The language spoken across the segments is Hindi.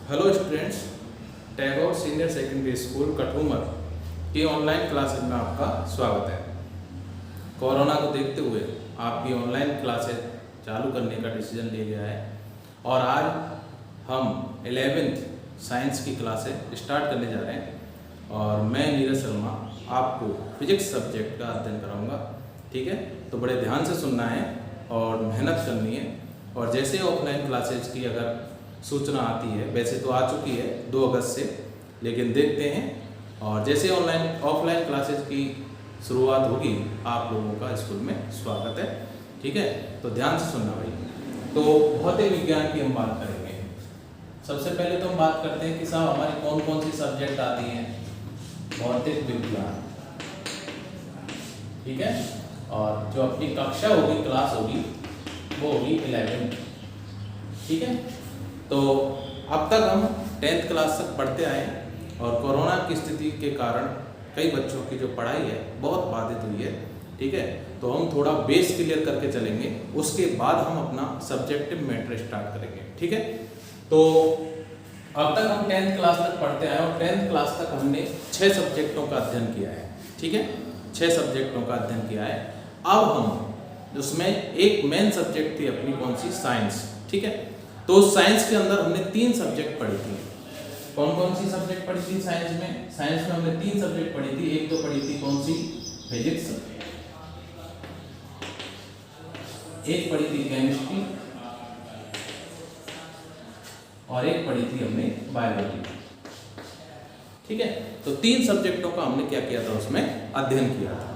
Hello students, Tagore senior secondary school Kathumar की ऑनलाइन क्लासेज में आपका स्वागत है। कोरोना को देखते हुए आपकी ऑनलाइन क्लासेज चालू करने का डिसीजन लिया गया है और आज हम 11th साइंस की क्लासेज स्टार्ट करने जा रहे हैं और मैं नीरज शर्मा आपको फिजिक्स सब्जेक्ट का अध्ययन कराऊंगा। ठीक है, तो बड़े ध्यान से सुनना है और मेहनत करनी है। और जैसे ऑफलाइन क्लासेज की अगर सूचना आती है, वैसे तो आ चुकी है 2 अगस्त से, लेकिन देखते हैं। और जैसे ऑफलाइन क्लासेज की शुरुआत होगी आप लोगों का स्कूल में स्वागत है। ठीक है, तो ध्यान से सुनना भाई। तो भौतिक विज्ञान की हम बात करेंगे। सबसे पहले तो हम बात करते हैं कि साहब हमारी कौन कौन सी सब्जेक्ट आती हैं। भौतिक विज्ञान, ठीक है, और जो अपनी कक्षा होगी, क्लास होगी, वो होगी 11th। ठीक है, तो अब तक हम 10th क्लास तक पढ़ते आए और कोरोना की स्थिति के कारण कई बच्चों की जो पढ़ाई है बहुत बाधित हुई है। ठीक है, तो हम थोड़ा बेस क्लियर करके चलेंगे, उसके बाद हम अपना सब्जेक्टिव मैटर स्टार्ट करेंगे। ठीक है, तो अब तक हम 10th क्लास तक पढ़ते आए और 10th क्लास तक हमने 6 सब्जेक्टों का अध्ययन किया है। ठीक है, 6 सब्जेक्टों का अध्ययन किया है। अब हम उसमें एक मेन सब्जेक्ट थी अपनी, कौन सी, साइंस। ठीक है, तो साइंस के अंदर हमने 3 सब्जेक्ट पढ़ी थी। कौन कौन सी सब्जेक्ट पढ़ी थी साइंस में? साइंस में हमने 3 सब्जेक्ट पढ़ी थी। एक तो पढ़ी थी कौन सी, फिजिक्स, एक पढ़ी थी केमिस्ट्री और एक पढ़ी थी हमने बायोलॉजी। ठीक है, तो 3 सब्जेक्टों का हमने क्या किया था, उसमें अध्ययन किया था।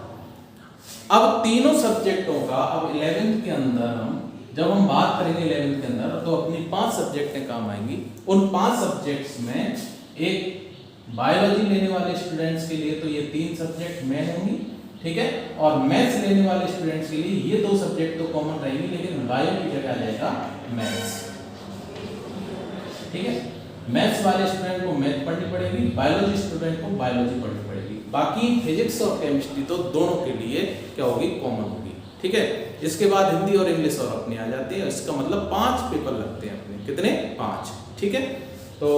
अब तीनों सब्जेक्टों का अब 11th के अंदर जब हम बात करेंगे 11th के अंदर, तो अपनी 5 सब्जेक्टें काम आएंगी। उन 5 सब्जेक्ट्स में एक बायोलॉजी लेने वाले स्टूडेंट्स के लिए तो ये 3 सब्जेक्ट मेन होंगी। ठीक है, और मैथ्स लेने वाले स्टूडेंट्स के लिए ये 2 सब्जेक्ट तो कॉमन रहेंगी, लेकिन बायो की जगह आ जाएगा मैथ्स। ठीक है, मैथ्स वाले स्टूडेंट को मैथ पढ़नी पड़ेगी, बायोलॉजी स्टूडेंट को बायोलॉजी पढ़नी पड़ेगी। बाकी फिजिक्स और केमिस्ट्री तो दोनों के लिए क्या होगी, कॉमन होगी। ठीक है, इसके बाद हिंदी और इंग्लिश और अपनी आ जाती है। इसका मतलब 5 पेपर लगते हैं अपने, कितने, 5। ठीक है, तो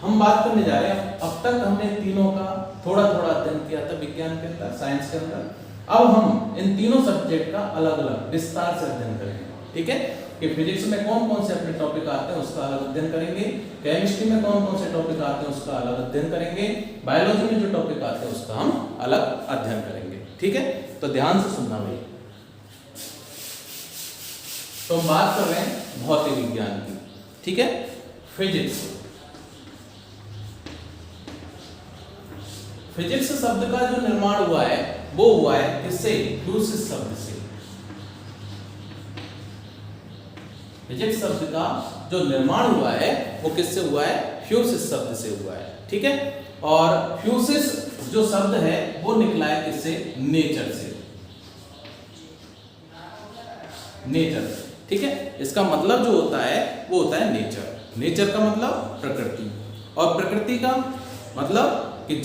हम बात करने जा रहे हैं। अब तक हमने तीनों का थोड़ा थोड़ा अध्ययन किया था, विज्ञान के अंदर, साइंस के अंदर। अब हम इन तीनों सब्जेक्ट का अलग अलग विस्तार से अध्ययन करेंगे। ठीक है, कि फिजिक्स में कौन कौन से अपने टॉपिक आते हैं उसका अलग अध्ययन करेंगे, केमिस्ट्री में कौन कौन से टॉपिक आते हैं उसका अलग अध्ययन करेंगे, बायोलॉजी में जो टॉपिक आते हैं उसका हम अलग अध्ययन करेंगे। ठीक है, तो ध्यान से सुनना भाई। तो हम बात कर रहे हैं भौतिक विज्ञान की। ठीक है, फिजिक्स। फिजिक्स शब्द का जो निर्माण हुआ है वो हुआ है किससे, फ्यूसिस शब्द से। फिजिक्स शब्द का जो निर्माण हुआ है वो किससे हुआ है, फ्यूसिस शब्द से हुआ है। ठीक है, और फ्यूसिस जो शब्द है वो निकला है किससे, नेचर से। नेचर से, ठीक है, इसका मतलब जो होता है वो होता है नेचर। नेचर का मतलब प्रकृति, और प्रकृति का मतलब कि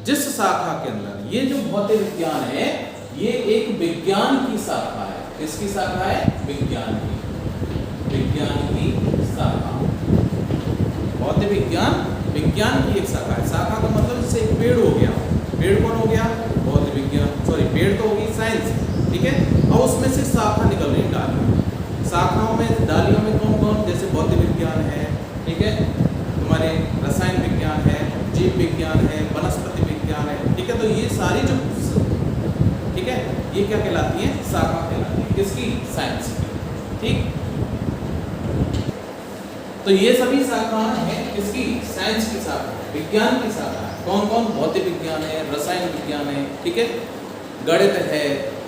जिस शाखा के अंदर ये जो भौतिक विज्ञान है ये एक विज्ञान की शाखा है। किसकी शाखा है, विज्ञान की शाखा। भौतिक विज्ञान विज्ञान की एक शाखा है। शाखा का मतलब इससे एक पेड़ हो गया। पेड़ कौन हो गया, भौतिक विज्ञान, सॉरी पेड़ तो होगी साइंस। ठीक है, और उसमें से शाखा निकल रही है, डाली। शाखाओं में, डालियों में कौन कौन, जैसे भौतिक विज्ञान है, ठीक है, तुम्हारे रसायन विज्ञान है, जीव विज्ञान है, वनस्पति विज्ञान है। ठीक है, तो ये सारी जो, ठीक है, ये क्या कहलाती है, शाखा कहलाती है। किसकी, साइंस की। ठीक, तो ये सभी शाखाएं हैं किसकी, साइंस की शाखा, विज्ञान की शाखा। कौन कौन, भौतिक विज्ञान है, रसायन विज्ञान है, ठीक है, गणित है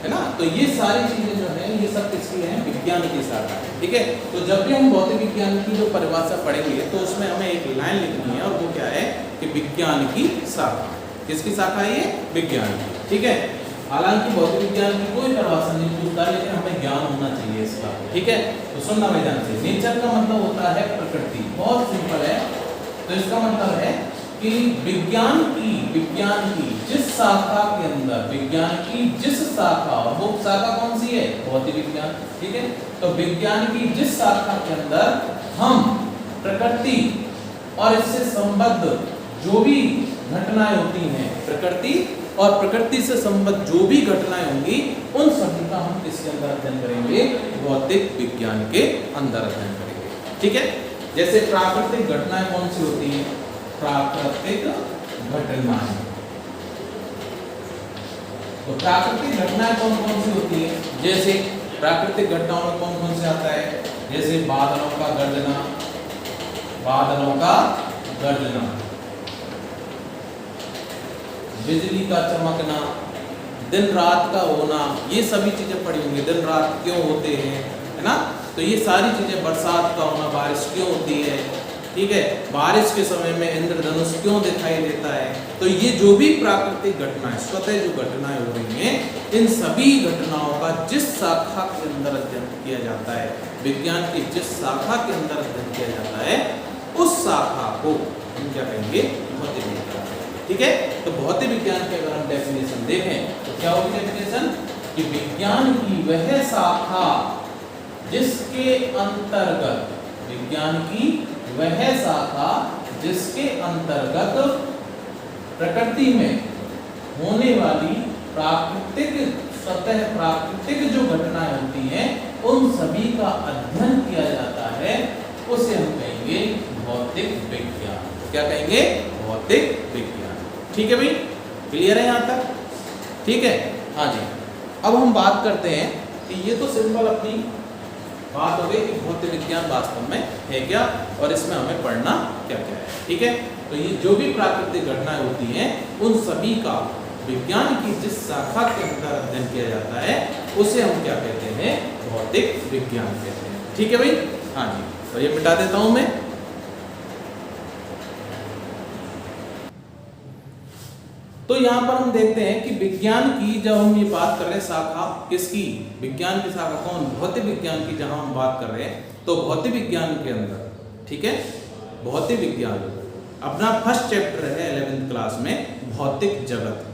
ना। तो ये सारी चीजें जो है ये सब किसकी है, विज्ञान की शाखा है। ठीक है, तो जब भी हम भौतिक विज्ञान की जो परिभाषा पढ़ेंगे तो उसमें हमें एक लाइन लिखनी है, और वो क्या है कि विज्ञान की शाखा। किसकी शाखा है ये, विज्ञान की। ठीक है, हालांकि भौतिक विज्ञान की कोई परिभाषा नहीं पूछता, लेकिन हमें ज्ञान होना चाहिए इसका। ठीक है, तो सुनना भाई ध्यान से। नेचर का मतलब होता है प्रकृति, बहुत सिंपल है। तो इसका मतलब है कि विज्ञान की जिस शाखा के अंदर, विज्ञान की जिस शाखा, और वो शाखा कौन सी है, भौतिक विज्ञान। ठीक है, तो विज्ञान की जिस शाखा के अंदर हम प्रकृति और इससे संबद्ध जो भी घटनाएं होती हैं, प्रकृति और प्रकृति से संबद्ध जो भी घटनाएं होंगी उन सभी का हम किसके अंदर अध्ययन करेंगे? भौतिक विज्ञान के अंदर अध्ययन करेंगे। ठीक है, जैसे प्राकृतिक घटनाएं कौन सी होती हैं? प्राकृतिक घटनाएं, तो प्राकृतिक घटनाएं कौन कौन सी होती है? जैसे प्राकृतिक घटनाओं में कौन कौन से आता है? जैसे बादलों का गर्जना, बादलों का गर्जना, बिजली का चमकना, दिन रात का होना, ये सभी चीजें पड़ी होंगी। दिन रात क्यों होते हैं, है ना? तो ये सारी चीजें, बरसात का होना, बारिश क्यों होती है, ठीक है, बारिश के समय में इंद्रधनुष क्यों दिखाई देता है। तो ये जो भी प्राकृतिक घटनाएं, स्वतः जो घटनाएं हो रही हैं, इन सभी घटनाओं का जिस शाखा के अंदर अध्ययन किया जाता है, विज्ञान की जिस शाखा के अंदर अध्ययन किया जाता है, उस शाखा को हम क्या कहेंगे? भौतिक विज्ञान। ठीक है, तो भौतिक विज्ञान की अगर हम डेफिनेशन देखें तो क्या होगी डेफिनेशन? कि विज्ञान की वह शाखा जिसके अंतर्गत, विज्ञान की वह शाखा जिसके अंतर्गत प्रकृति में होने वाली प्राकृतिक, स्वतः प्राकृतिक जो घटनाएं होती हैं, उन सभी का अध्ययन किया जाता है, उसे हम कहेंगे भौतिक विज्ञान। क्या कहेंगे? भौतिक विज्ञान। ठीक है भाई, क्लियर है यहाँ तक? ठीक है, हाँ जी। अब हम बात करते हैं कि ये तो सिंपल अपनी बात हो गई कि भौतिक विज्ञान वास्तव में है क्या और इसमें हमें पढ़ना क्या क्या है। ठीक है, तो ये जो भी प्राकृतिक घटनाएं होती हैं, उन सभी का विज्ञान की जिस शाखा के अंदर अध्ययन किया जाता है, उसे हम क्या कहते हैं? भौतिक विज्ञान कहते हैं। ठीक है भाई, हाँ जी। तो ये मिटा देता हूं मैं। तो यहाँ पर हम देखते हैं कि विज्ञान की जब हम ये बात कर रहे हैं, शाखा किसकी? विज्ञान की शाखा कौन? भौतिक विज्ञान की जहां हम बात कर रहे हैं, तो भौतिक विज्ञान के अंदर, ठीक है, भौतिक विज्ञान अपना फर्स्ट चैप्टर है 11th क्लास में, भौतिक जगत।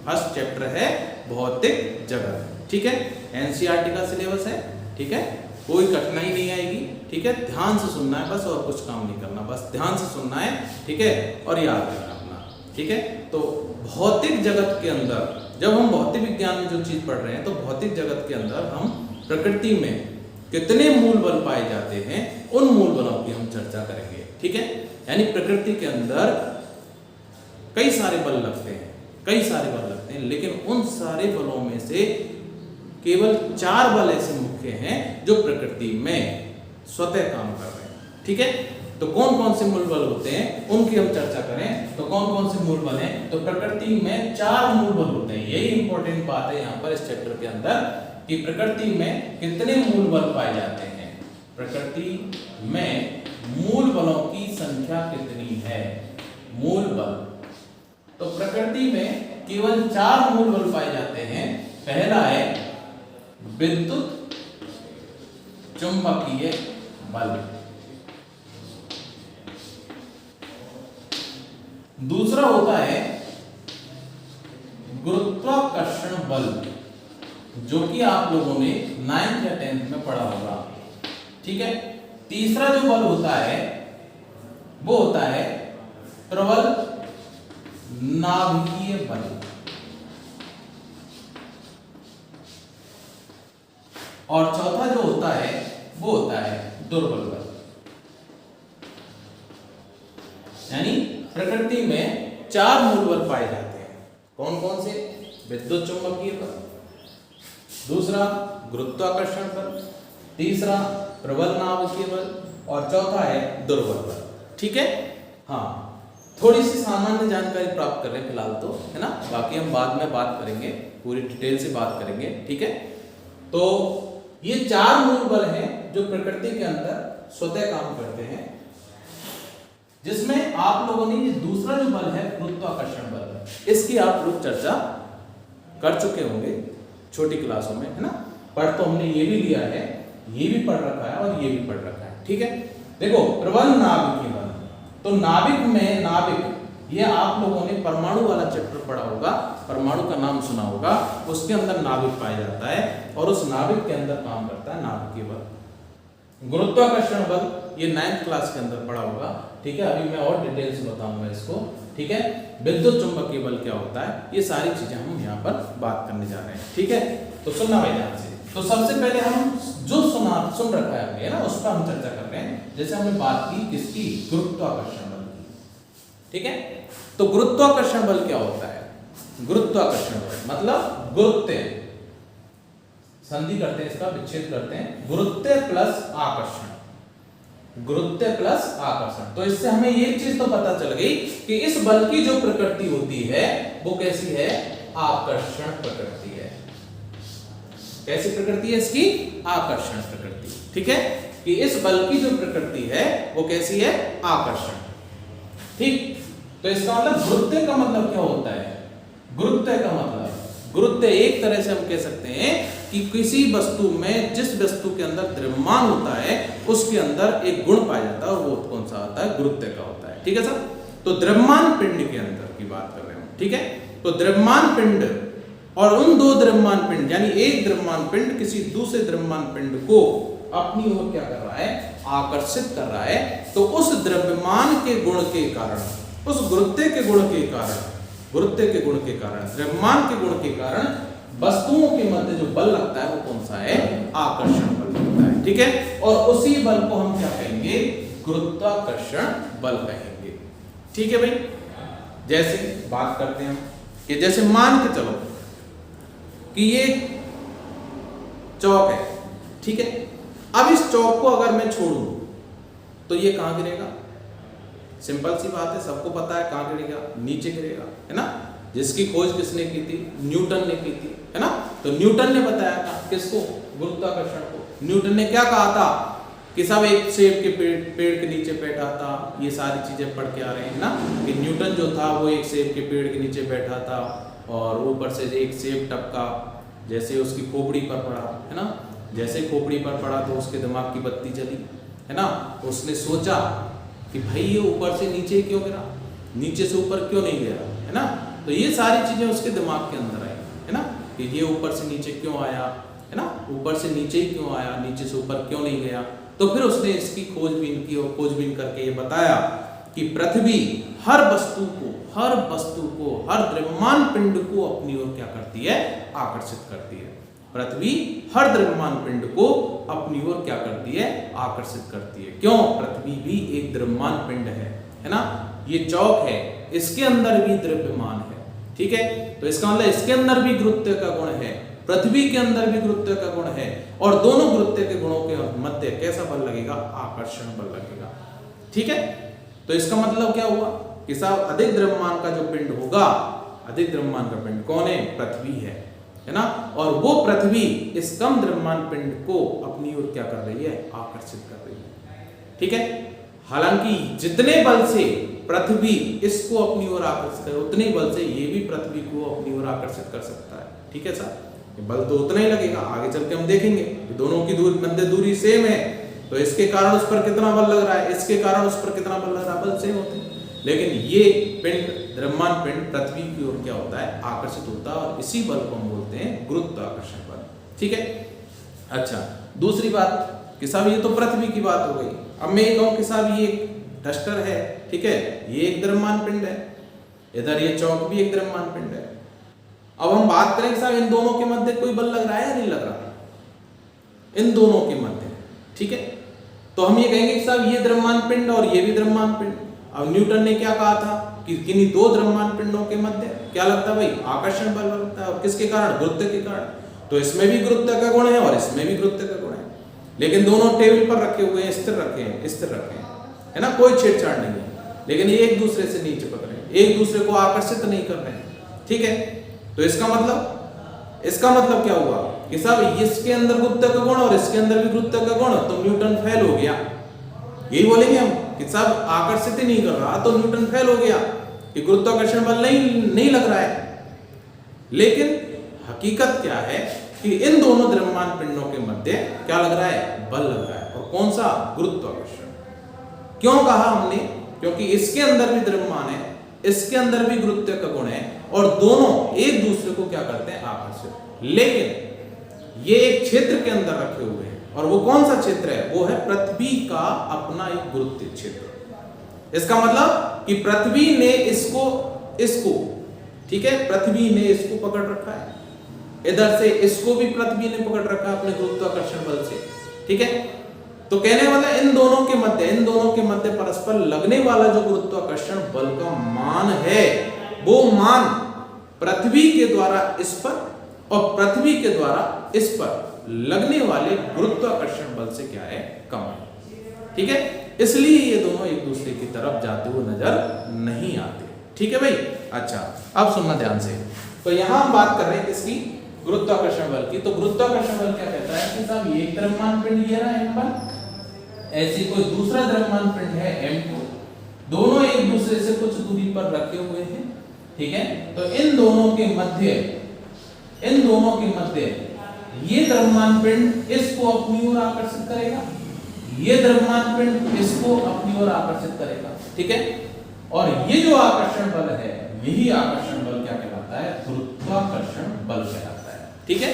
फर्स्ट चैप्टर है भौतिक जगत। ठीक है, एनसीईआरटी का सिलेबस है। ठीक है, कोई कठिनाई नहीं आएगी। ठीक है, ध्यान से सुनना है बस, और कुछ काम नहीं करना, बस ध्यान से सुनना है। ठीक है, और याद रखना अपना। ठीक है, तो भौतिक जगत के अंदर जब हम भौतिक विज्ञान में जो चीज पढ़ रहे हैं, तो भौतिक जगत के अंदर हम प्रकृति में कितने मूल बल पाए जाते हैं, उन मूल बलों की हम चर्चा करेंगे। ठीक है, यानी प्रकृति के अंदर कई सारे बल लगते हैं, कई सारे बल लगते हैं, लेकिन उन सारे बलों में से केवल 4 बल ऐसे मुख्य हैं जो प्रकृति में स्वतः काम कर रहे हैं। ठीक है, तो कौन कौन से मूल बल होते हैं उनकी हम चर्चा करें। तो कौन कौन से मूल बल हैं? तो प्रकृति में 4 मूल बल होते हैं। यही इंपॉर्टेंट बात है यहाँ पर इस चैप्टर के अंदर, कि प्रकृति में कितने मूल बल पाए जाते हैं, प्रकृति में मूल बलों की संख्या कितनी है, मूल बल। तो प्रकृति में केवल 4 मूल बल पाए जाते हैं। पहला है विद्युत चुंबकीय बल, दूसरा होता है गुरुत्वाकर्षण बल, जो कि आप लोगों ने 9th या 10th में पढ़ा होगा। ठीक है, तीसरा जो बल होता है वो होता है प्रबल नाभिकीय बल, और चौथा जो होता है वो होता है दुर्बल बल। यानी प्रकृति में 4 मूल बल पाए जाते हैं। कौन कौन से? विद्युत चुंबकीय बल, दूसरा गुरुत्वाकर्षण बल, तीसरा प्रबल नाभिकीय बल, और चौथा है दुर्बल बल। ठीक है, हाँ, थोड़ी सी सामान्य जानकारी प्राप्त कर रहे हैं फिलहाल तो, है ना, बाकी हम बाद में बात करेंगे, पूरी डिटेल से बात करेंगे। ठीक है, तो ये 4 मूल बल हैं जो प्रकृति के अंदर स्वतः काम करते हैं, जिसमें आप लोगों ने ये दूसरा जो बल है गुरुत्वाकर्षण बल, इसकी आप लोग चर्चा कर चुके होंगे छोटी क्लासों में, है ना। पढ़ तो हमने ये भी लिया है, ये भी पढ़ रखा है और ये भी पढ़ रखा है। ठीक है, देखो प्रबल नाभिकीय बल, तो नाभिक में, नाभिक ये आप लोगों ने परमाणु वाला चैप्टर पढ़ा होगा, परमाणु का नाम सुना होगा, उसके अंदर नाभिक पाया जाता है और उस नाभिक के अंदर काम करता है नाभिकीय बल। गुरुत्वाकर्षण बल ये 9th क्लास के अंदर पढ़ा होगा, ठीक है। अभी मैं और डिटेल से बताऊंगा इसको, ठीक है। विद्युत चुंबकीय बल क्या होता है, ये सारी चीजें हम यहाँ पर बात करने जा रहे हैं, ठीक है। तो सुनना भाई ध्यान से। तो सबसे पहले हम जो सुन रखा है हमने, है ना, उस पर हम चर्चा कर रहे हैं। जैसे हमने बात की किसकी, गुरुत्वाकर्षण बल की, ठीक है। तो गुरुत्वाकर्षण बल क्या होता है, गुरुत्वाकर्षण बल मतलब गुरुत्व, संधि करते हैं इसका, विच्छेद करते हैं, गुरुत्व प्लस आकर्षण, गुरुत्व प्लस आकर्षण। तो इससे हमें ये चीज तो पता चल गई कि इस बल की जो प्रकृति होती है वो कैसी है, आकर्षण प्रकृति है। कैसी प्रकृति है इसकी, आकर्षण प्रकृति, ठीक है। कि इस बल की जो प्रकृति है वो कैसी है, आकर्षण, ठीक। तो इसका मतलब गुरुत्व का मतलब क्या होता है, गुरुत्व का मतलब, गुरुत्व एक तरह से हम कह सकते हैं कि किसी वस्तु में, जिस वस्तु के अंदर द्रव्यमान होता है उसके अंदर एक गुण पाया जाता है, और वो कौन सा होता है, गुरुत्व का होता है, ठीक है सर। तो द्रव्यमान पिंड के अंदर की बात कर रहे हैं, ठीक है। तो द्रव्यमान पिंड और उन दो द्रव्यमान पिंड, यानी एक द्रव्यमान पिंड किसी दूसरे द्रव्यमान पिंड को अपनी ओर क्या कर रहा है, आकर्षित कर रहा है। तो उस द्रव्यमान के गुण के कारण, उस गुरुत्व के गुण के कारण, गुरुत्व के गुण के कारण, द्रव्यमान के गुण के कारण वस्तुओं के मध्य जो बल लगता है वो कौन सा है, आकर्षण बल लगता है, ठीक है। और उसी बल को हम क्या कहेंगे, गुरुत्वाकर्षण बल कहेंगे, ठीक है भाई। जैसे बात करते हैं कि जैसे मान के चलो कि ये चौक है, ठीक है। अब इस चौक को अगर मैं छोड़ूं तो ये कहां गिरेगा, सिंपल सी बात है, सबको पता है कहां गिरेगा, नीचे गिरेगा, है ना। जिसकी खोज किसने की थी, न्यूटन ने की थी, है ना। तो न्यूटन ने बताया था किसको, गुरुत्वाकर्षण को। न्यूटन ने क्या कहा था कि सब एक सेब के पेड़ के नीचे बैठा था, ये सारी चीजें पढ़ के आ रहे हैं ना, कि न्यूटन जो था वो एक सेब के पेड़ के नीचे बैठा था और ऊपर से एक सेब टपका, जैसे उसकी खोपड़ी पर पड़ा, है ना। जैसे खोपड़ी पर पड़ा तो उसके दिमाग की बत्ती जली, है ना। उसने सोचा कि भाई ये ऊपर से नीचे क्यों गिरा, नीचे से ऊपर क्यों नहीं गया, है ना। तो ये सारी चीजें उसके दिमाग के अंदर आई, है ना, कि ये ऊपर से नीचे क्यों आया, है ना, ऊपर से नीचे ही क्यों आया, नीचे से ऊपर क्यों नहीं गया। तो फिर उसने इसकी खोजबीन की और खोजबीन करके ये बताया कि पृथ्वी हर वस्तु को, हर द्रव्यमान पिंड को अपनी ओर क्या करती है, आकर्षित करती है। पृथ्वी हर द्रव्यमान पिंड को अपनी ओर क्या करती है, आकर्षित करती है। क्यों, पृथ्वी भी एक द्रव्यमान पिंड है ना। ये चौक है, इसके अंदर भी द्रव्यमान है, ठीक है। तो इसका मतलब इसके अंदर भी गुरुत्व का गुण है, पृथ्वी के अंदर भी गुरुत्व का गुण है, और दोनों गुरुत्व के गुणों के मध्य कैसा बल लगेगा, आकर्षण बल लगेगा, ठीक है। तो इसका मतलब क्या हुआ कि साहब अधिक द्रव्यमान का जो पिंड होगा, अधिक द्रव्यमान का पिंड कौन है, पृथ्वी है ना। और वो पृथ्वी इस कम द्रव्यमान पिंड को अपनी ओर क्या कर रही है, आकर्षित कर रही है, ठीक है। हालांकि जितने बल से पृथ्वी इसको अपनी ओर आकर्षित करे, उतने बल से ये भी पृथ्वी को अपनी ओर आकर्षित कर सकता है, ठीक है सर। बल तो उतना ही लगेगा, आगे चल के हम देखेंगे दोनों की मध्य दूरी सेम है, तो इसके कारण उस पर कितना बल लग रहा है, इसके कारण उस पर कितना बल लग रहा है, बल सेम होते हैं। लेकिन ये पिंड, द्रव्यमान पिंड पृथ्वी की ओर क्या होता है, आकर्षित होता है, और इसी बल को हम बोलते हैं गुरुत्वाकर्षण बल, ठीक है। अच्छा, दूसरी बात कि साहब ये तो पृथ्वी की बात हो गई। अब मैं ये कहूं कि साहब ये एक डस्टर है, ठीक है, ये एक द्रव्यमान पिंड है, इधर ये चौक भी एक द्रव्यमान पिंड है। अब हम बात करें कि साहब इन दोनों के मध्य कोई बल लग रहा है या नहीं लग रहा, इन दोनों के मध्य, ठीक है। तो हम ये कहेंगे कि साहब ये द्रव्यमान पिंड और ये भी द्रव्यमान पिंड। अब न्यूटन ने क्या कहा था कि किन्हीं दो द्रव्यमान पिंडों के मध्य क्या लगता है भाई, आकर्षण बल लगता है, और किसके कारण, गुरुत्व के कारण। तो इसमें भी गुरुत्व का गुण है और इसमें भी गुरुत्व का गुण है, लेकिन दोनों टेबल पर रखे हुए हैं, स्थिर रखे हैं, है ना, कोई छेड़छाड़ नहीं है। लेकिन ये एक दूसरे से नहीं चिपक रहे, एक दूसरे को आकर्षित नहीं कर रहे, ठीक है। तो इसका मतलब क्या हुआ कि साहब इसके अंदर गुरुत्व का गुण और इसके अंदर भी गुरुत्व का गुण, तो न्यूटन फेल हो गया। यही बोलेंगे हम कि साहब आकर्षित ही नहीं कर रहा, तो न्यूटन फेल हो गया कि गुरुत्वाकर्षण बल नहीं लग रहा है। लेकिन हकीकत क्या है कि इन दोनों द्रव्यमान पिंडों के मध्य क्या लग रहा है, बल लग रहा है, और कौन सा, गुरुत्वाकर्षण। क्यों कहा हमने, क्योंकि इसके अंदर भी द्रव्यमान है, इसके अंदर भी गुरुत्व का गुण है, और दोनों एक दूसरे को क्या करते हैं, आकर्षित। लेकिन ये एक क्षेत्र के अंदर रखे हुए हैं, और वो कौन सा क्षेत्र है? वो है पृथ्वी का अपना एक गुरुत्वीय क्षेत्र। इसका मतलब कि पृथ्वी ने इसको ठीक है, पृथ्वी ने इसको पकड़ रखा है, इधर से इसको भी पृथ्वी ने पकड़ रखा है अपने गुरुत्वाकर्षण बल से। ठीक है, तो कहने वाला इन दोनों के मध्य परस्पर लगने वाला जो गुरुत्वाकर्षण बल का मान है, वो मान पृथ्वी के द्वारा इस पर और पृथ्वी के द्वारा इस पर लगने वाले गुरुत्वाकर्षण बल से क्या है? कम है। ठीक है, इसलिए ये दोनों एक दूसरे की तरफ जाते हुए नजर नहीं आते। ठीक है भाई, अच्छा अब सुनना ध्यान से। तो यहां हम बात कर रहे हैं किसकी? गुरुत्वाकर्षण बल की। तो गुरुत्वाकर्षण बल क्या कहता है कि साहब ये एक द्रव्यमान पिंड ये रहा m1, ऐसे कोई दूसरा द्रव्यमान पिंड है m2, दोनों एक दूसरे से कुछ दूरी पर रखे हुए हैं। ठीक है, तो इन दोनों के मध्य ये द्रव्यमान पिंड इसको अपनी ओर आकर्षित करेगा, ये द्रव्यमान पिंड इसको अपनी ओर आकर्षित करेगा। ठीक है, और ये जो आकर्षण बल है, यही आकर्षण बल क्या कहलाता है? गुरुत्वाकर्षण बल कहलाता है। ठीक है,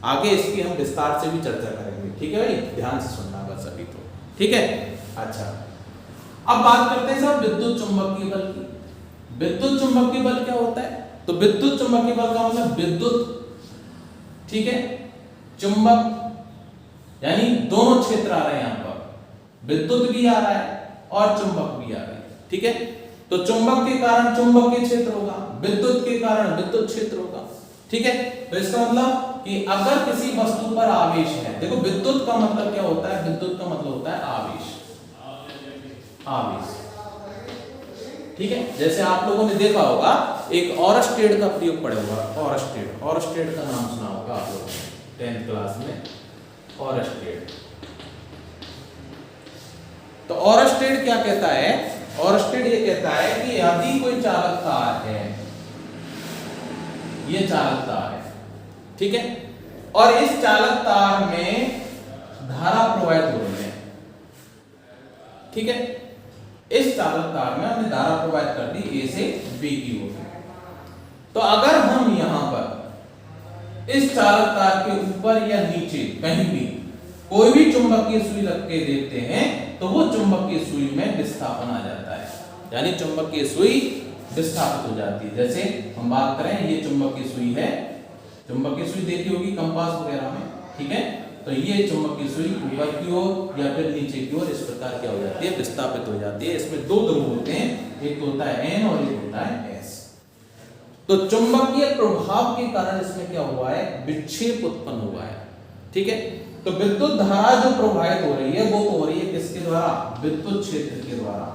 आगे इसकी हम विस्तार से भी चर्चा करेंगे। ठीक है भाई, ध्यान से सुनना बस अभी तो। ठीक है, अच्छा अब बात करते हैं साहब विद्युत चुंबकीय बल की। विद्युत चुंबकीय बल क्या होता है? तो विद्युत चुंबकीय बल का मतलब विद्युत, ठीक है, चुंबक यानी दोनों क्षेत्र आ रहे हैं यहां पर, विद्युत भी आ रहा है और चुंबक भी आ रहा है। ठीक है, तो चुंबक के कारण चुंबकीय क्षेत्र होगा, विद्युत के कारण विद्युत क्षेत्र होगा। ठीक है, तो इसका मतलब कि अगर किसी वस्तु पर आवेश है, देखो विद्युत का मतलब क्या होता है? विद्युत का मतलब होता है आवेश। ठीक है, जैसे आप लोगों ने देखा होगा एक ओरस्टेड का प्रयोग पढ़ा होगा, ओरस्टेड का नाम सुना होगा आप लोगों ने 10th क्लास में, ओरस्टेड। तो ओरस्टेड क्या कहता है? ओरस्टेड ये कहता है कि यदि कोई चालक तार है, ये चालक तार है, ठीक है, और इस चालक तार में धारा प्रवाहित हो रही है। ठीक है, इस चालक तार में हमने धारा प्रवाहित कर दी ए से बी की ओर। तो अगर हम यहां पर इस चालक तार के ऊपर या नीचे कहीं भी कोई भी चुंबकीय सुई रख के देते हैं, तो वो चुंबकीय सुई में विस्थापन आ जाता है, यानी चुंबकीय सुई विस्थापित हो जाती है। जैसे हम बात करें, ये चुंबकीय सुई है, चुंबकीय सुई देखी होगी कंपास वगैरह में। ठीक है, तो ये चुंबकीय सुई ऊपर की ओर या फिर नीचे की ओर इस प्रकार क्या हो जाती है? विस्थापित हो जाती है। इसमें दो ध्रुव होते हैं, एक होता है N और एक होता है S। तो चुंबकीय प्रभाव के कारण इसमें क्या हुआ है? विक्षेप उत्पन्न हुआ है। ठीक है, तो विद्युत धारा जो प्रवाहित हो रही है वो हो रही है किसके द्वारा? विद्युत क्षेत्र के द्वारा।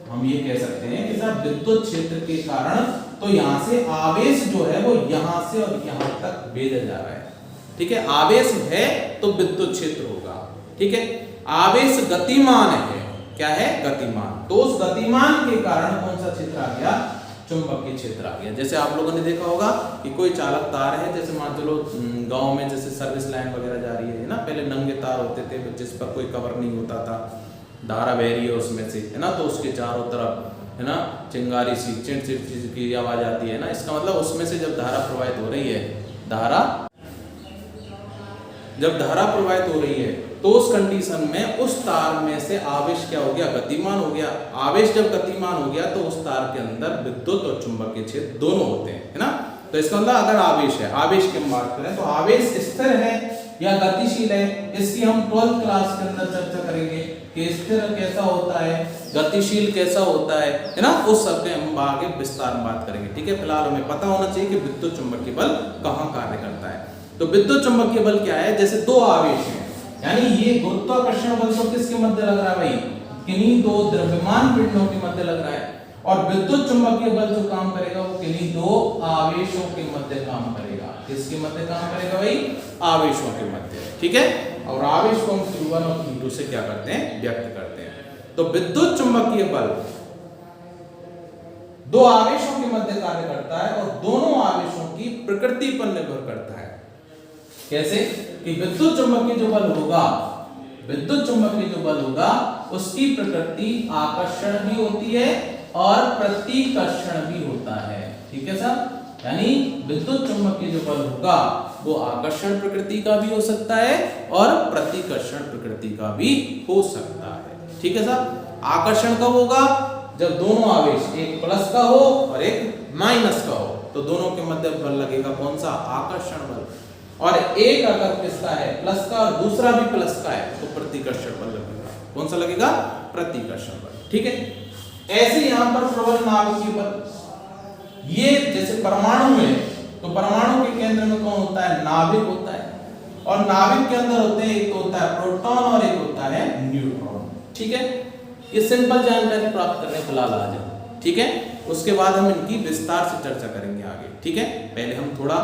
हम ये कह सकते हैं कि साहब विद्युत क्षेत्र के कारण तो यहां से आवेश जो है वो यहां से और यहां तक भेजा जा रहा है। ठीक है, आवेश है तो विद्युत क्षेत्र होगा। ठीक है, आवेश गतिमान है, क्या है? गतिमान। तो उस गतिमान के कारण कौन सा क्षेत्र आ गया? चुंबकीय क्षेत्र आ गया। जैसे आप लोगों ने देखा होगा कि कोई चालक तार है, जैसे मान चलो गांव में जैसे सर्विस लाइन वगैरह जा रही है ना, पहले नंगे तार होते थे जिस पर कोई कवर नहीं होता था, धारा बह रही है उसमें से, है ना, तो उसके चारों तरफ, है ना, चिंगारी सी चिट चिट की आवाज आती है ना। इसका मतलब उसमें से जब धारा प्रवाहित हो रही है, जब धारा प्रवाहित हो रही है, तो उस कंडीशन में उस तार में से आवेश क्या हो गया? गतिमान हो गया। आवेश जब गतिमान हो गया तो उस तार के अंदर विद्युत और चुंबकीय क्षेत्र दोनों होते हैं, है ना। तो इसका मतलब अगर आवेश है, आवेश की हम बात करें तो आवेश स्थिर है या गतिशील है, इसकी हम 12th क्लास के अंदर चर्चा करेंगे कि स्थिर कैसा होता है, गतिशील कैसा होता है ना, उस सब के हम आगे विस्तार में बात करेंगे। ठीक है, फिलहाल हमें पता होना चाहिए कि विद्युत चुंबकीय बल कहाँ कार्य करता है। तो विद्युत चुंबकीय बल क्या है? जैसे दो आवेश हैं, यानी ये गुरुत्वाकर्षण बल तो किसके मध्य लग रहा है भाई? किन्हीं दो द्रव्यमान पिंडों के मध्य लग रहा है। और विद्युत चुंबकीय बल जो काम करेगा वो किन्हीं दो आवेशों के मध्य काम करेगा। किसके मध्य काम करेगा भाई? आवेशों के मध्य। ठीक है, और आवेश को हम Q1 और Q2 से क्या करते हैं? व्यक्त करते हैं। तो विद्युत चुंबकीय बल दो आवेशों के मध्य कार्य करता है और दोनों आवेशों की प्रकृति पर निर्भर करता है। कैसे? कि विद्युत चुंबकीय जो बल होगा, विद्युत चुंबकीय जो बल होगा उसकी प्रकृति आकर्षण भी होती है और प्रतिकर्षण भी होता है। ठीक है साहब, यानी विद्युत चुंबकीय जो बल होगा वो आकर्षण प्रकृति का भी हो सकता है और प्रतिकर्षण प्रकृति का भी हो सकता है। ठीक है साहब, आकर्षण कब होगा? जब दोनों आवेश, एक प्लस का हो और एक माइनस का हो, तो दोनों के मध्य बल लगेगा कौन सा? आकर्षण बल। और एक अगर किसका है? प्लस का, और दूसरा भी प्लस का है, तो प्रतिकर्षण बल लगेगा। कौन सा लगेगा? प्रतिकर्षण बल। ठीक है, ऐसे यहां पर प्रबल नाभिकीय बल, ये जैसे परमाणु है तो परमाणु के केंद्र में कौन होता है? नाभिक होता है, और नाभिक के अंदर होते हैं, एक तो होता है प्रोटॉन और एक होता है न्यूट्रॉन। ठीक है, ये सिंपल जानकारी प्राप्त करने फिलहाल आज है। ठीक है, उसके बाद हम इनकी विस्तार से चर्चा करेंगे आगे। ठीक है, पहले हम थोड़ा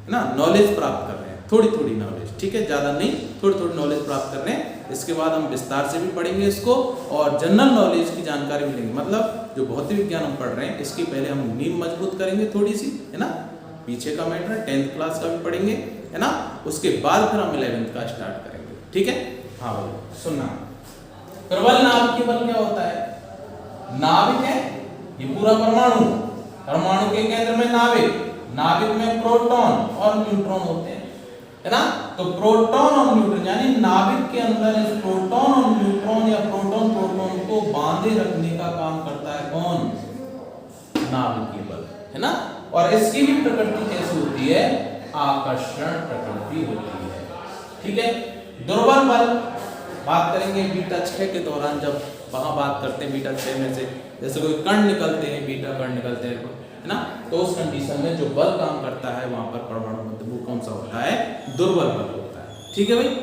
ना नॉलेज प्राप्त कर रहे हैं, थोड़ी थोड़ी नॉलेज। ठीक है, ज्यादा नहीं, थोड़ी थोड़ी नॉलेज प्राप्त कर रहे हैं। इसके बाद हम विस्तार से भी पढ़ेंगे इसको, और जनरल नॉलेज की जानकारी मिलेंगी। मतलब जो भौतिक विज्ञान हम पढ़ रहे हैं, इसकी पहले हम नींव मजबूत करेंगे थोड़ी सी, है ना, पीछे का मैटर है, 10th क्लास का भी पढ़ेंगे, है ना। उसके बाद फिर हम 11th का स्टार्ट करेंगे। ठीक है, हाँ बोलो, सुनना। प्रबल नाभिकीय बल क्या होता है? नाभिक है ये पूरा परमाणु, परमाणु के केंद्र में नाभिक, नाभिक में प्रोटॉन और न्यूट्रॉन होते हैं, है ना। तो प्रोटॉन और न्यूट्रॉन, यानी नाभिक के अंदर इस प्रोटॉन और न्यूट्रॉन या प्रोटॉन प्रोटॉन को बांधे रखने का काम करता है कौन? नाभिकीय बल, है ना। और इसकी भी प्रकृति कैसी होती है? आकर्षण प्रकृति होती है। ठीक है, दुर्बल बल बात करेंगे बीटा 6 के दौरान, जब वहां बात करते हैं बीटा 6 में से जैसे कोई कण निकलते हैं, बीटा कण निकलते हैं, है ना, तो उस कंडीशन में जो बल काम करता है वहां पर परमाणु मध्य वो कौन सा होता है? दुर्बल बल होता है। ठीक है भाई,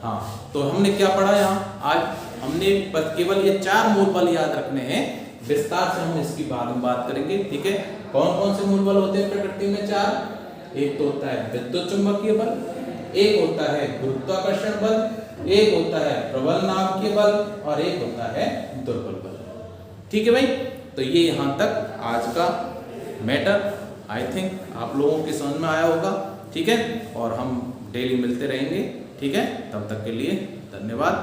हाँ। तो हमने क्या पढ़ा यहाँ आज? हमने केवल ये 4 मूल बल याद रखने हैं, विस्तार से हम इसकी बाद में बात करेंगे। ठीक है, कौन कौन से मूल बल होते हैं प्रकृति में? 4। एक तो होता है विद्युत चुंबकीय बल, एक होता है गुरुत्वाकर्षण बल, एक होता है प्रबल नाभिकीय बल, और एक होता है दुर्बल बल। ठीक है भाई, तो ये यहाँ तक आज का मैटर, आई थिंक आप लोगों के समझ में आया होगा। ठीक है, और हम डेली मिलते रहेंगे। ठीक है, तब तक के लिए धन्यवाद।